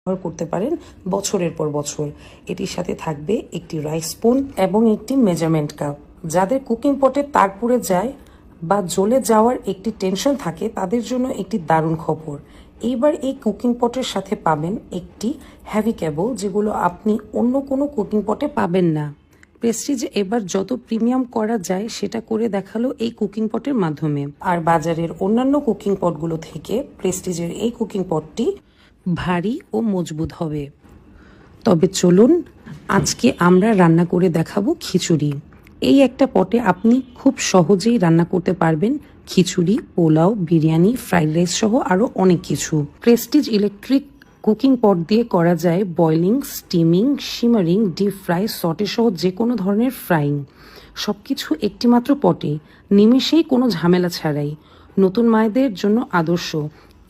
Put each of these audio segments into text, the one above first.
ব্যবহার করতে পারেন বছরের পর বছর। এটির সাথে থাকবে একটি রাইস স্পুন এবং একটি মেজারমেন্ট কাপ। যাদের কুকিং পটে তার পুড়ে যায় বা জ্বলে যাওয়ার একটি টেনশন থাকে তাদের জন্য একটি দারুণ খবর। এইবার এই কুকিং পটের সাথে পাবেন একটি হেভি কেবল, যেগুলো আপনি অন্য কোনো কুকিং পটে পাবেন না। প্রেস্টিজ এবার যত প্রিমিয়াম করা যায় সেটা করে দেখালো এই কুকিং পটের মাধ্যমে। আর বাজারের অন্যান্য কুকিং পটগুলো থেকে প্রেস্টিজের এই কুকিং পটটি ভারী ও মজবুত হবে। তবে চলুন আজকে আমরা রান্না করে দেখাবো খিচুড়ি। এই একটা পটে আপনি খুব সহজেই রান্না করতে পারবেন খিচুড়ি, পোলাও, বিরিয়ানি, ফ্রাইড রাইস সহ আরও অনেক কিছু। প্রেস্টিজ ইলেকট্রিক কুকিং পট দিয়ে করা যায় boiling, steaming, shimmering, deep fry, saute সহ যে কোনো ধরনের ফ্রাইং। সবকিছু একটি মাত্র পটে, নিমেষেই কোনো ঝামেলা ছাড়াই। নতুন মায়েদের জন্য আদর্শ।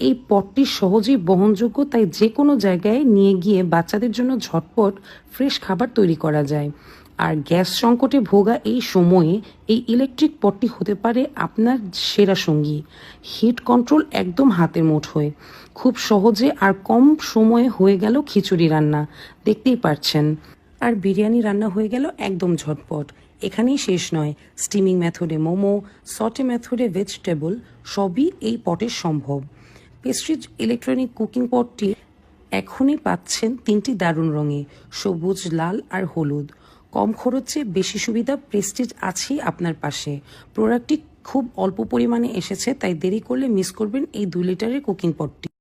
এই পটটি সহজেই বহনযোগ্য, তাই যে কোনো জায়গায় নিয়ে গিয়ে বাচ্চাদের জন্য ঝটপট ফ্রেশ খাবার তৈরি করা যায়। আর গ্যাস সংকটে ভোগা এই সময়ে এই ইলেকট্রিক পটটি হতে পারে আপনার সেরা সঙ্গী। হিট কন্ট্রোল একদম হাতের মুঠোয়। খুব সহজে আর কম সময়ে হয়ে গেল খিচুড়ি রান্না, দেখতেই পারছেন। আর বিরিয়ানি রান্না হয়ে গেল একদম ঝটপট। এখানেই শেষ নয়, স্টিমিং মেথডে মোমো, সটে মেথডে ভেজিটেবল সবই এই পটে সম্ভব। প্রেস্টিজ ইলেকট্রনিক কুকিং পটটি এখনই পাচ্ছেন তিনটি দারুণ রঙে, সবুজ, লাল আর হলুদ। কম খরচে বেশি সুবিধা, প্রেস্টিজ আছেই আপনার পাশে। প্রোডাক্টটি খুব অল্প পরিমাণে এসেছে, তাই দেরি করলে মিস করবেন এই 2 লিটারের কুকিং পটটি।